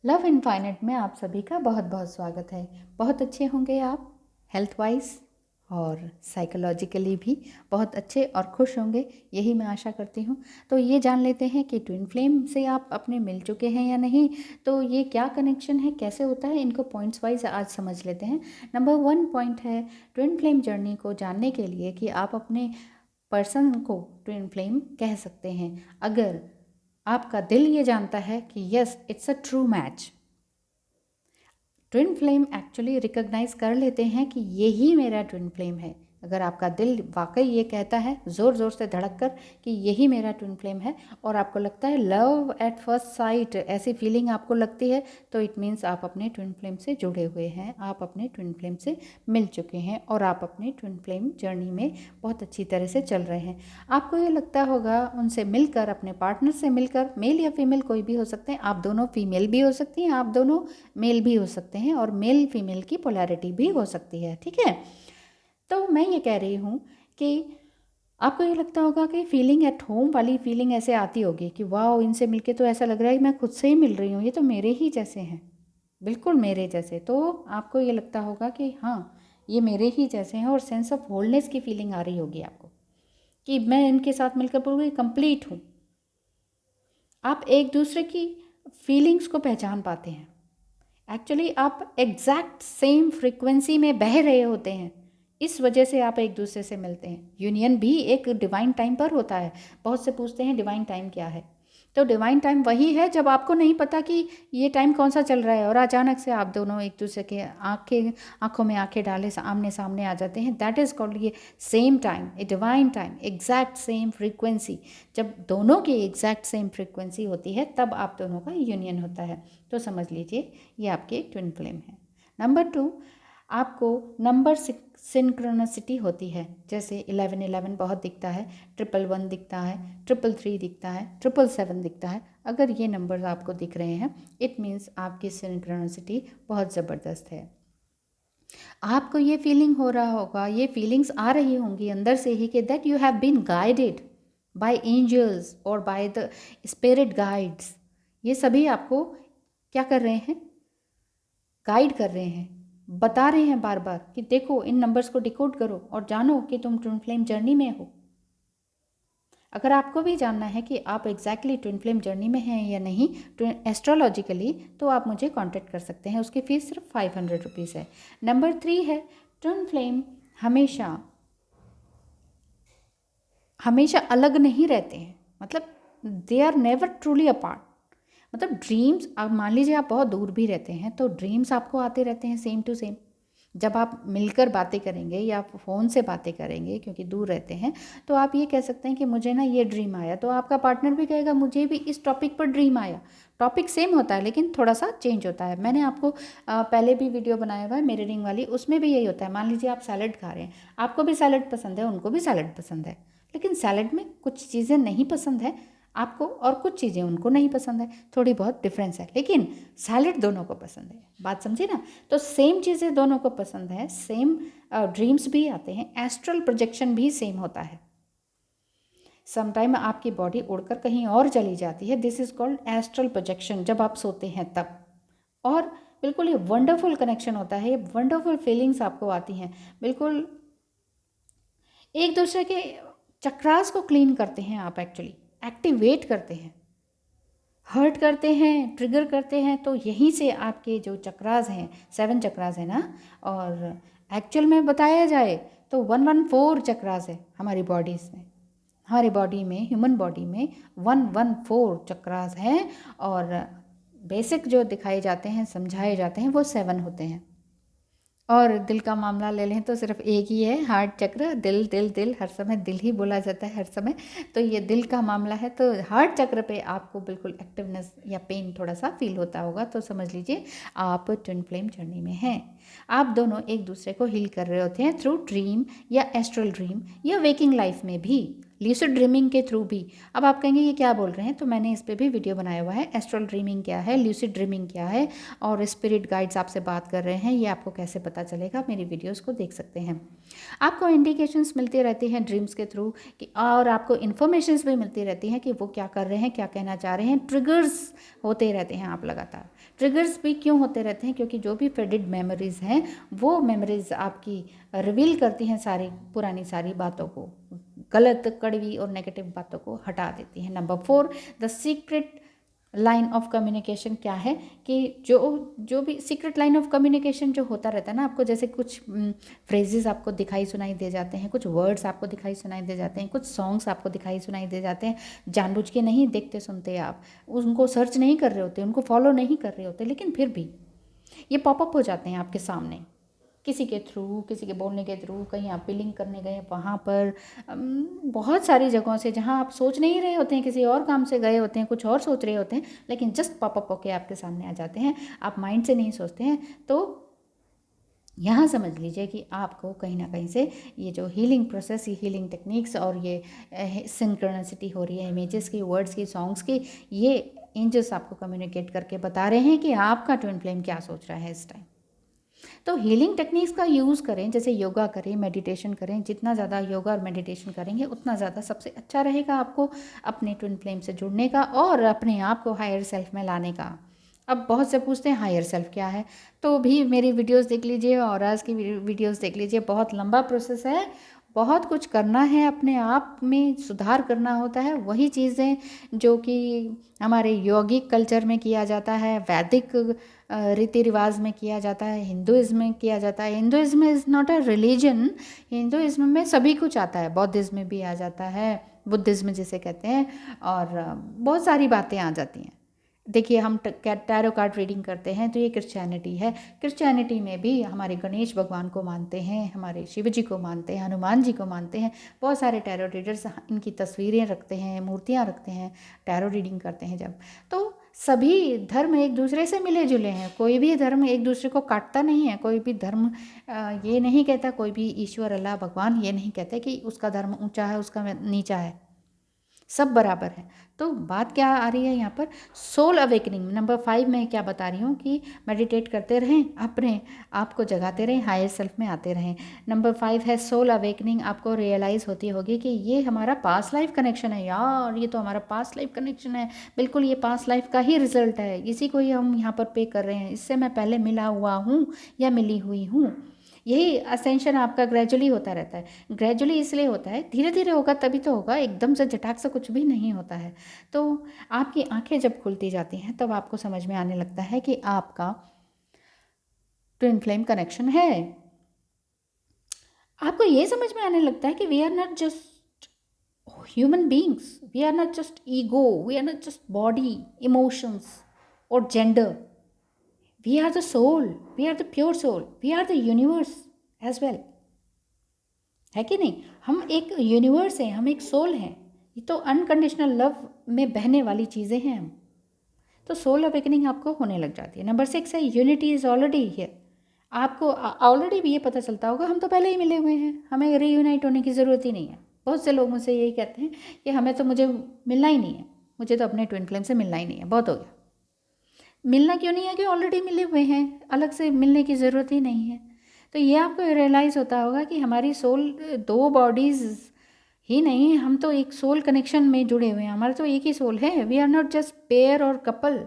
Love infinite में आप सभी का बहुत बहुत स्वागत है। बहुत अच्छे होंगे आप हेल्थ वाइज और साइकोलॉजिकली भी बहुत अच्छे और खुश होंगे, यही मैं आशा करती हूँ। तो ये जान लेते हैं कि ट्विन फ्लेम से आप अपने मिल चुके हैं या नहीं, तो ये क्या कनेक्शन है, कैसे होता है, इनको पॉइंट्स वाइज आज समझ लेते हैं। नंबर 1 पॉइंट है ट्विन फ्लेम जर्नी को जानने के लिए कि आप अपने पर्सन को ट्विन फ्लेम कह सकते हैं अगर आपका दिल ये जानता है कि yes it's a true match. Twin flame actually recognize कर लेते हैं कि यही मेरा ट्विन फ्लेम है। अगर आपका दिल वाकई ये कहता है ज़ोर ज़ोर से धड़क कर कि यही मेरा ट्विन फ्लेम है और आपको लगता है लव एट फर्स्ट साइट, ऐसी फीलिंग आपको लगती है, तो इट मीन्स आप अपने ट्विन फ्लेम से जुड़े हुए हैं, आप अपने ट्विन फ्लेम से मिल चुके हैं और आप अपने ट्विन फ्लेम जर्नी में बहुत अच्छी तरह से चल रहे हैं। आपको ये लगता होगा उनसे मिलकर, अपने पार्टनर से मिलकर, मेल या फीमेल कोई भी हो सकते हैं, आप दोनों फीमेल भी हो सकती हैं, आप दोनों मेल भी हो सकते हैं और मेल फीमेल की पोलैरिटी भी हो सकती है, ठीक है। तो मैं ये कह रही हूँ कि आपको ये लगता होगा कि फीलिंग एट होम वाली फीलिंग ऐसे आती होगी कि वाह, इनसे मिलके तो ऐसा लग रहा है कि मैं खुद से ही मिल रही हूँ, ये तो मेरे ही जैसे हैं, बिल्कुल मेरे जैसे। तो आपको ये लगता होगा कि हाँ, ये मेरे ही जैसे हैं और सेंस ऑफ होलनेस की फीलिंग आ रही होगी आपको कि मैं इनके साथ मिलकर पूरी कंप्लीट हूँ। आप एक दूसरे की फीलिंग्स को पहचान पाते हैं। एक्चुअली आप एग्जैक्ट सेम फ्रीक्वेंसी में बह रहे होते हैं, इस वजह से आप एक दूसरे से मिलते हैं। यूनियन भी एक डिवाइन टाइम पर होता है। बहुत से पूछते हैं डिवाइन टाइम क्या है, तो डिवाइन टाइम वही है जब आपको नहीं पता कि ये टाइम कौन सा चल रहा है और अचानक से आप दोनों एक दूसरे के आंखों में आंखें डाले आमने सामने आ जाते हैं। दैट इज़ कॉल्ड ये same time, a divine time, exact same frequency. जब दोनों की एग्जैक्ट सेम फ्रीक्वेंसी होती है तब आप दोनों का यूनियन होता है। तो समझ लीजिए ये आपके ट्विन फ्लेम है। नंबर 2, आपको नंबर सिंक्रोनिसिटी होती है। जैसे 1111 बहुत दिखता है, 111 दिखता है, 333 दिखता है, 777 दिखता है। अगर ये नंबर्स आपको दिख रहे हैं इट मीन्स आपकी सिंक्रोनिसिटी बहुत ज़बरदस्त है। आपको ये फीलिंग हो रहा होगा, ये फीलिंग्स आ रही होंगी अंदर से ही कि that you have been guided by angels और बाय द स्पिरिट गाइड्स। ये सभी आपको क्या कर रहे हैं, गाइड कर रहे हैं, बता रहे हैं बार बार कि देखो इन नंबर्स को डिकोड करो और जानो कि तुम ट्विन फ्लेम जर्नी में हो। अगर आपको भी जानना है कि आप एग्जैक्टली ट्विन फ्लेम जर्नी में हैं या नहीं एस्ट्रोलॉजिकली, तो आप मुझे कांटेक्ट कर सकते हैं। उसकी फ़ीस सिर्फ 500 रुपीज़ है। नंबर 3 है ट्विन फ्लेम हमेशा हमेशा अलग नहीं रहते हैं, मतलब they are never truly apart. मतलब ड्रीम्स, आप मान लीजिए आप बहुत दूर भी रहते हैं तो ड्रीम्स आपको आते रहते हैं सेम टू सेम। जब आप मिलकर बातें करेंगे या आप फ़ोन से बातें करेंगे क्योंकि दूर रहते हैं, तो आप ये कह सकते हैं कि मुझे ना ये ड्रीम आया, तो आपका पार्टनर भी कहेगा मुझे भी इस टॉपिक पर ड्रीम आया। टॉपिक सेम होता है लेकिन थोड़ा सा चेंज होता है। मैंने आपको पहले भी वीडियो बनाया हुआ है मिररिंग वाली, उसमें भी यही होता है। मान लीजिए आप सैलड खा रहे हैं, आपको भी सैलड पसंद है, उनको भी सैलड पसंद है, लेकिन सैलड में कुछ चीज़ें नहीं पसंद है आपको और कुछ चीज़ें उनको नहीं पसंद है, थोड़ी बहुत डिफरेंस है, लेकिन सैलड दोनों को पसंद है। बात समझी ना। तो सेम चीज़ें दोनों को पसंद है, सेम ड्रीम्स भी आते हैं, एस्ट्रल प्रोजेक्शन भी सेम होता है। समटाइम आपकी बॉडी उड़कर कहीं और चली जाती है, this is called astral projection, जब आप सोते हैं तब। और बिल्कुल ये वंडरफुल कनेक्शन होता है, ये वंडरफुल फीलिंग्स आपको आती हैं। बिल्कुल एक दूसरे के चक्रास को क्लीन करते हैं आप, एक्चुअली एक्टिवेट करते हैं, हर्ट करते हैं, ट्रिगर करते हैं, तो यहीं से आपके जो चक्रास हैं, 7 चक्रास हैं ना, और एक्चुअल में बताया जाए तो 114 चक्रास है हमारी बॉडीज़ में। हमारी बॉडी में, ह्यूमन बॉडी में 114 चक्रास हैं और बेसिक जो दिखाए जाते हैं, समझाए जाते हैं, वो 7 होते हैं। और दिल का मामला ले लें तो सिर्फ एक ही है, हार्ट चक्र। दिल दिल दिल, हर समय दिल ही बोला जाता है हर समय, तो ये दिल का मामला है। तो हार्ट चक्र पे आपको बिल्कुल एक्टिवनेस या पेन थोड़ा सा फील होता होगा, तो समझ लीजिए आप ट्विन फ्लेम जर्नी में हैं। आप दोनों एक दूसरे को हील कर रहे होते हैं थ्रू ड्रीम या एस्ट्रल ड्रीम या वेकिंग लाइफ में भी। ल्यूसिड ड्रीमिंग के थ्रू भी। अब आप कहेंगे ये क्या बोल रहे हैं, तो मैंने इस पे भी वीडियो बनाया हुआ है, एस्ट्रल ड्रीमिंग क्या है, ल्यूसिड ड्रीमिंग क्या है, और स्पिरिट गाइड्स आपसे बात कर रहे हैं, ये आपको कैसे पता चलेगा, मेरी वीडियोस को देख सकते हैं। आपको इंडिकेशंस मिलती रहती हैं ड्रीम्स के थ्रू कि, और आपको इन्फॉर्मेशंस भी मिलती रहती हैं कि वो क्या कर रहे हैं, क्या कहना चाह रहे हैं। ट्रिगर्स होते रहते हैं आप लगातार। ट्रिगर्स भी क्यों होते रहते हैं, क्योंकि जो भी फेडेड मेमोरीज़ हैं वो मेमोरीज़ आपकी रिवील करती हैं सारी पुरानी सारी बातों को, गलत, कड़वी और नेगेटिव बातों को हटा देती हैं। Number 4, the secret line of communication क्या है कि जो भी सीक्रेट लाइन ऑफ कम्युनिकेशन जो होता रहता है ना, आपको जैसे कुछ फ्रेजेस आपको दिखाई सुनाई दे जाते हैं, कुछ वर्ड्स आपको दिखाई सुनाई दे जाते हैं, कुछ सॉन्ग्स आपको दिखाई सुनाई दे जाते हैं, जानबूझ के नहीं देखते सुनते आप, उनको सर्च नहीं कर रहे होते, उनको फॉलो नहीं कर रहे होते, लेकिन फिर भी ये पॉपअप हो जाते हैं आपके सामने, किसी के थ्रू, किसी के बोलने के थ्रू, कहीं आप बिलिंग करने गए वहाँ पर, बहुत सारी जगहों से जहाँ आप सोच नहीं रहे होते हैं, किसी और काम से गए होते हैं, कुछ और सोच रहे होते हैं, लेकिन जस्ट पॉपअप होके आपके सामने आ जाते हैं, आप माइंड से नहीं सोचते हैं। तो यहाँ समझ लीजिए कि आपको कहीं ना कहीं से ये जो हीलिंग प्रोसेस, ये हीलिंग टेक्निक्स और ये सिंक्रोनिसिटी हो रही है इमेजेस की, वर्ड्स की, सॉन्ग्स की, ये एंजल्स आपको कम्युनिकेट करके बता रहे हैं कि आपका ट्विन फ्लेम क्या सोच रहा है इस टाइम। तो हीलिंग टेक्निक्स का यूज़ करें, जैसे योगा करें, मेडिटेशन करें। जितना ज़्यादा योगा और मेडिटेशन करेंगे उतना ज़्यादा सबसे अच्छा रहेगा आपको अपने ट्विन फ्लेम से जुड़ने का और अपने आप को हायर सेल्फ में लाने का। अब बहुत से पूछते हैं हायर सेल्फ क्या है, तो भी मेरी वीडियोस देख लीजिए और आज की वीडियोस देख लीजिए। बहुत लंबा प्रोसेस है, बहुत कुछ करना है, अपने आप में सुधार करना होता है। वही चीज़ें जो कि हमारे यौगिक कल्चर में किया जाता है, वैदिक रीति रिवाज में किया जाता है, हिंदुइज्म में किया जाता है। Hinduism is not a religion, Hinduism में सभी कुछ आता है, बौद्धिज्म में भी आ जाता है, बुद्धिज्म जिसे कहते हैं, और बहुत सारी बातें आ जाती हैं। देखिए हम टैरो कार्ड रीडिंग करते हैं तो ये क्रिश्चियनिटी है, क्रिश्चियनिटी में भी हमारे गणेश भगवान को मानते हैं, हमारे शिव जी को मानते हैं, हनुमान जी को मानते हैं। बहुत सारे टैरो रीडर्स इनकी तस्वीरें रखते हैं, मूर्तियाँ रखते हैं, टैरो रीडिंग करते हैं जब। तो सभी धर्म एक दूसरे से मिले जुले हैं, कोई भी धर्म एक दूसरे को काटता नहीं है, कोई भी धर्म ये नहीं कहता, कोई भी ईश्वर अल्लाह भगवान ये नहीं कहते कि उसका धर्म ऊंचा है उसका नीचा है, सब बराबर है। तो बात क्या आ रही है यहाँ पर, सोल अवेकनिंग। नंबर 5 में क्या बता रही हूँ कि मेडिटेट करते रहें, अपने आप को जगाते रहें, हायर सेल्फ में आते रहें। नंबर 5 है सोल अवेकनिंग। आपको रियलाइज़ होती होगी कि ये हमारा पास्ट लाइफ कनेक्शन है यार, ये तो हमारा पास्ट लाइफ कनेक्शन है, बिल्कुल ये पास्ट लाइफ का ही रिजल्ट है, इसी को ही हम यहाँ पर पे कर रहे हैं, इससे मैं पहले मिला हुआ हूँ या मिली हुई हूँ। यही असेंशन आपका ग्रेजुअली होता रहता है। ग्रेजुअली इसलिए होता है, धीरे धीरे होगा तभी तो होगा, एकदम से झटाक से कुछ भी नहीं होता है। तो आपकी आंखें जब खुलती जाती हैं तब आपको समझ में आने लगता है कि आपका ट्विन फ्लेम कनेक्शन है। आपको ये समझ में आने लगता है कि we are not just human beings, we are not just ego, we are not just body, emotions और gender, we are the soul, we are the pure soul, we are the universe as well, है कि नहीं। हम एक universe हैं, हम एक soul हैं, ये तो अनकंडीशनल लव में बहने वाली चीज़ें हैं हम। तो सोल अवेकनिंग आपको होने लग जाती है। नंबर 6 है यूनिटी इज़ ऑलरेडी हियर। आपको ऑलरेडी भी ये पता चलता होगा हम तो पहले ही मिले हुए हैं, हमें रीयूनाइट होने की ज़रूरत ही नहीं है। बहुत से लोग मुझसे यही कहते हैं कि हमें तो मुझे मिलना ही नहीं है, मुझे तो अपने ट्विन फ्लेम से मिलना ही नहीं है, बहुत हो गया। मिलना क्यों नहीं है कि ऑलरेडी मिले हुए हैं, अलग से मिलने की ज़रूरत ही नहीं है। तो ये आपको रियलाइज़ होता होगा कि हमारी सोल 2 बॉडीज़ ही नहीं, हम तो एक सोल कनेक्शन में जुड़े हुए हैं, हमारा तो एक ही सोल है। We are not just pair और कपल,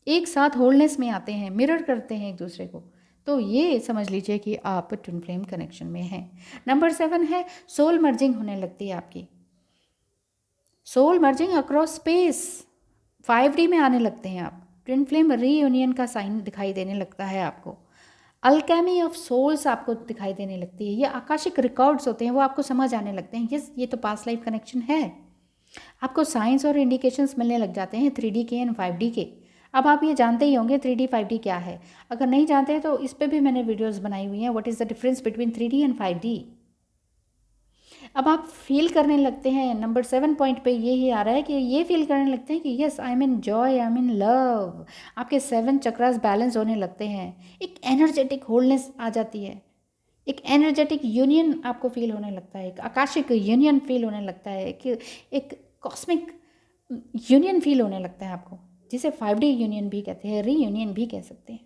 एक साथ होलनेस में आते हैं, मिरर करते हैं एक दूसरे को। तो ये समझ लीजिए कि आप ट्विन फ्लेम कनेक्शन में हैं। नंबर 7 है सोल मर्जिंग होने लगती है आपकी, soul merging across space, 5D में आने लगते हैं आप। ट्विन फ्लेम रीयूनियन का साइन दिखाई देने लगता है आपको। अल्केमी ऑफ सोल्स आपको दिखाई देने लगती है। ये आकाशिक रिकॉर्ड्स होते हैं, वो आपको समझ आने लगते हैं, यस ये तो पास्ट लाइफ कनेक्शन है। आपको साइंस और इंडिकेशंस मिलने लग जाते हैं 3D के एंड 5D के। अब आप ये जानते ही होंगे 3D 5D क्या है, अगर नहीं जानते हैं तो इस पर भी मैंने वीडियोस बनाई हुई हैं, what is the difference between 3D and 5D। अब आप फील करने लगते हैं, नंबर 7 पॉइंट पे यही आ रहा है कि ये फील करने लगते हैं कि yes I am in joy, I am in love. आपके 7 चक्रास बैलेंस होने लगते हैं, एक एनर्जेटिक होलनेस आ जाती है, एक एनर्जेटिक यूनियन आपको फील होने लगता है, एक आकाशिक यूनियन फील होने लगता है, एक कॉस्मिक यूनियन फील होने लगता है आपको, जिसे 5D यूनियन भी कहते हैं, रीयूनियन भी कह सकते हैं।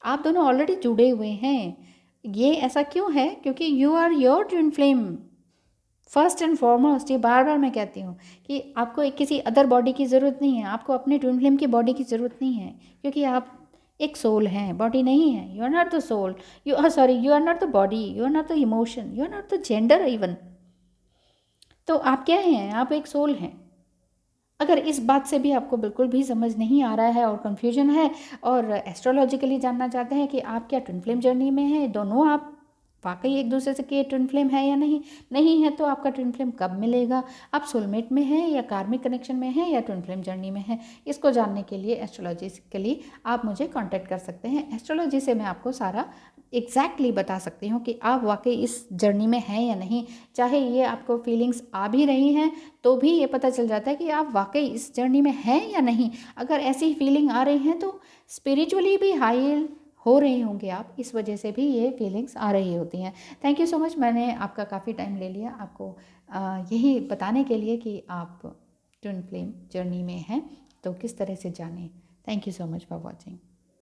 आप दोनों ऑलरेडी जुड़े हुए हैं। ये ऐसा क्यों है? क्योंकि you are your twin flame first and foremost. ये बार बार मैं कहती हूँ कि आपको एक किसी अदर बॉडी की ज़रूरत नहीं है, आपको अपने ट्विन फ्लेम की बॉडी की ज़रूरत नहीं है, क्योंकि आप एक सोल हैं, बॉडी नहीं है। You are not the soul, you are not the body, you are not the emotion, you are not the gender even. तो आप क्या हैं? आप एक सोल हैं। अगर इस बात से भी आपको बिल्कुल भी समझ नहीं आ रहा है और कन्फ्यूजन है और एस्ट्रोलॉजिकली जानना चाहते हैं कि आप क्या ट्विन फ्लेम जर्नी में हैं, दोनों आप वाकई एक दूसरे से के ट्विन फ्लेम है या नहीं है, तो आपका ट्विन फ्लेम कब मिलेगा, आप सोलमेट में हैं या कार्मिक कनेक्शन में हैं या ट्विन फ्लेम जर्नी में हैं, इसको जानने के लिए एस्ट्रोलॉजिकली आप मुझे कांटेक्ट कर सकते हैं। एस्ट्रोलॉजी से मैं आपको सारा एग्जैक्टली बता सकती हूँ कि आप वाकई इस जर्नी में हैं या नहीं। चाहे ये आपको फीलिंग्स आ भी रही हैं तो भी ये पता चल जाता है कि आप वाकई इस जर्नी में हैं या नहीं। अगर ऐसी फीलिंग आ रही हैं तो स्पिरिचुअली भी हाई हो रहे होंगे आप, इस वजह से भी ये फीलिंग्स आ रही होती हैं। थैंक यू सो मच, मैंने आपका काफ़ी टाइम ले लिया आपको यही बताने के लिए कि आप ट्विन फ्लेम जर्नी में हैं तो किस तरह से जानें। Thank you so much for watching.